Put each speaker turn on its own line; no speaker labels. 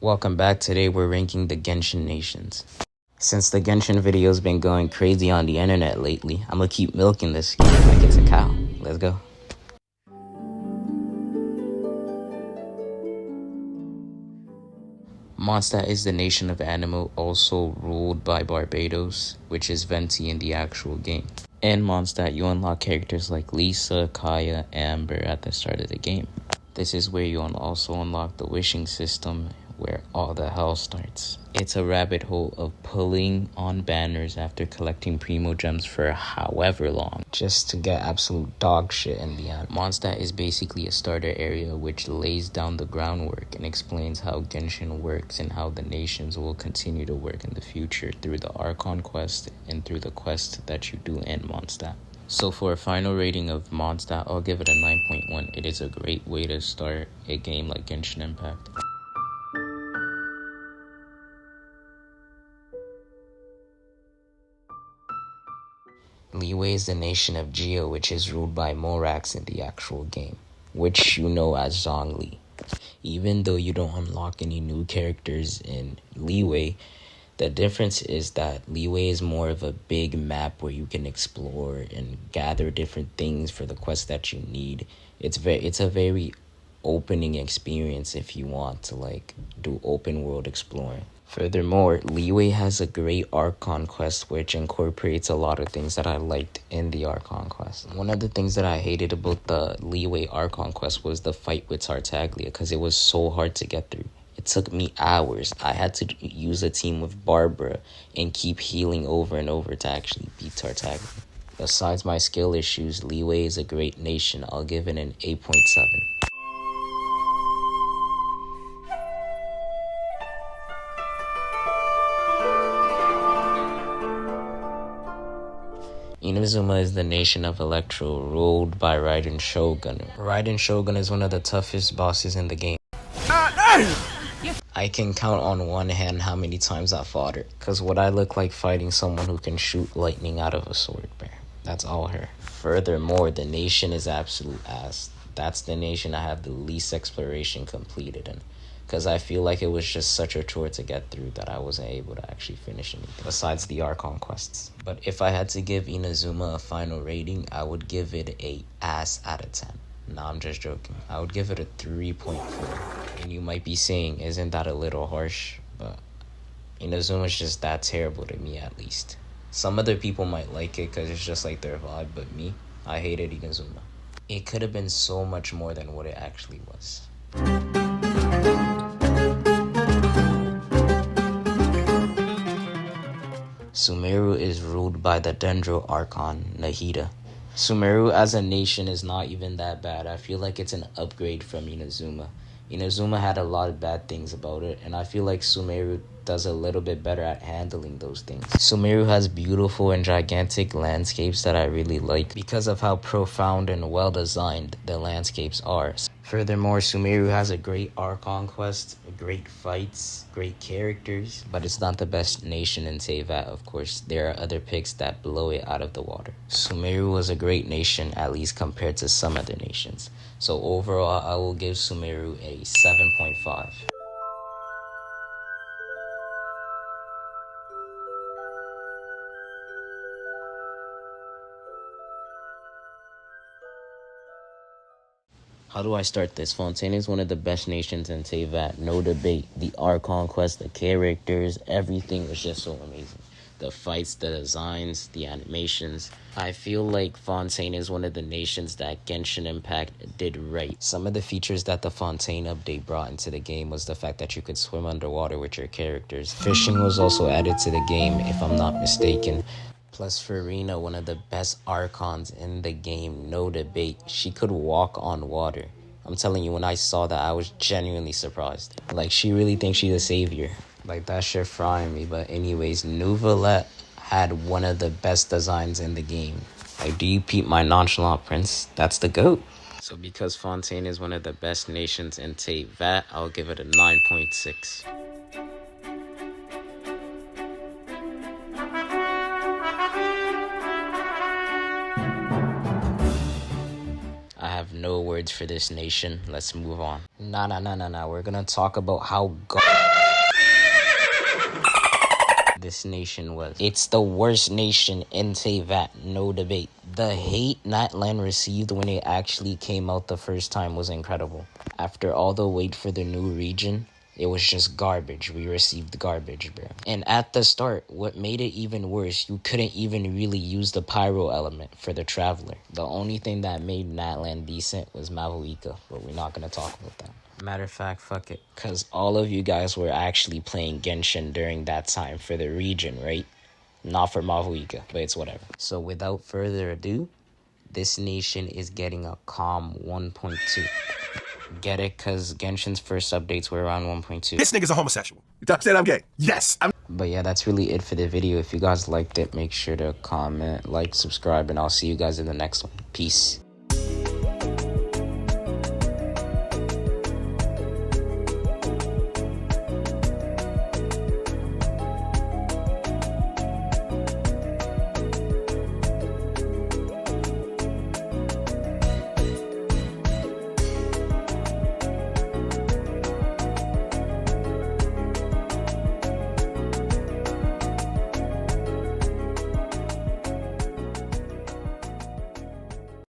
Welcome back. Today we're ranking the Genshin nations. Since the Genshin video's been going crazy on the internet lately, I'm gonna keep milking this game like it's a cow. Let's go. Mondstadt is the nation of Anemo, also ruled by Barbados, which is Venti in the actual game. In Mondstadt, you unlock characters like Lisa, Kaya, Amber at the start of the game. This is where you also unlock the wishing system, where all the hell starts. It's a rabbit hole of pulling on banners after collecting primo gems for however long, just to get absolute dog shit in the end. Mondstadt is basically a starter area which lays down the groundwork and explains how Genshin works and how the nations will continue to work in the future through the Archon quest and through the quest that you do in Mondstadt. So for a final rating of Mondstadt, I'll give it a 9.1. It is a great way to start a game like Genshin Impact. Liyue is the nation of Geo, which is ruled by Morax in the actual game, which you know as Zhongli. Even though you don't unlock any new characters in Liyue, the difference is that Liyue is more of a big map where you can explore and gather different things for the quest that you need. It's a very opening experience if you want to do open world exploring. Furthermore, Liyue has a great Archon quest which incorporates a lot of things that I liked in the Archon quest. One of the things that I hated about the Liyue Archon quest was the fight with Tartaglia, because it was so hard to get through. It took me hours. I had to use a team with Barbara and keep healing over and over to actually beat Tartaglia. Besides my skill issues, Liyue is a great nation. I'll give it an 8.7. Inazuma is the nation of Electro, ruled by Raiden Shogun. Raiden Shogun is one of the toughest bosses in the game. I can count on one hand how many times I fought her, because what I look like fighting someone who can shoot lightning out of a sword bear. That's all her. Furthermore, the nation is absolute ass. That's the nation I have the least exploration completed in, because I feel like it was just such a chore to get through that I wasn't able to actually finish anything besides the Archon quests. But if I had to give Inazuma a final rating, I would give it a ass out of 10. No, I'm just joking. I would give it a 3.4. And you might be saying, isn't that a little harsh? But Inazuma's just that terrible to me, at least. Some other people might like it because it's just like their vibe, but me, I hated Inazuma. It could have been so much more than what it actually was. Sumeru is ruled by the Dendro Archon, Nahida. Sumeru as a nation is not even that bad. I feel like it's an upgrade from Inazuma. Inazuma had a lot of bad things about it, and I feel like Sumeru does a little bit better at handling those things. Sumeru has beautiful and gigantic landscapes that I really like because of how profound and well designed the landscapes are. Furthermore, Sumeru has a great Archon quest, great fights, great characters, but it's not the best nation in Teyvat, of course. There are other picks that blow it out of the water. Sumeru was a great nation, at least compared to some other nations. So overall, I will give Sumeru a 7.5. How do I start this? Fontaine is one of the best nations in Teyvat, no debate. The Archon quest, the characters, everything was just so amazing. The fights, the designs, the animations. I feel like Fontaine is one of the nations that Genshin Impact did right. Some of the features that the Fontaine update brought into the game was the fact that you could swim underwater with your characters. Fishing was also added to the game, if I'm not mistaken. Plus Farina, one of the best Archons in the game, no debate. She could walk on water. I'm telling you, when I saw that, I was genuinely surprised. She really thinks she's a savior. That shit frying me. But anyways, Nouvelette had one of the best designs in the game. Do you peep my nonchalant prince? That's the GOAT. So because Fontaine is one of the best nations in Teyvat, I'll give it a 9.6. I have no words for this nation. Let's move on. Nah. We're gonna talk about how this nation was. It's the worst nation in Teyvat, no debate. The hate Natlan received when it actually came out the first time was incredible. After all the wait for the new region, it was just garbage. We received garbage, bro. And at the start, what made it even worse, you couldn't even really use the pyro element for the Traveler. The only thing that made Natlan decent was Mavuika, but we're not going to talk about that. Matter of fact, fuck it. Because all of you guys were actually playing Genshin during that time for the region, right? Not for Mavuika, but it's whatever. So without further ado, this nation is getting a calm 1.2. Get it? Because Genshin's first updates were around 1.2.
This nigga's a homosexual. You saying I'm gay? Yes.
But yeah, that's really it for the video. If you guys liked it, make sure to comment, like, subscribe, and I'll see you guys in the next one. Peace.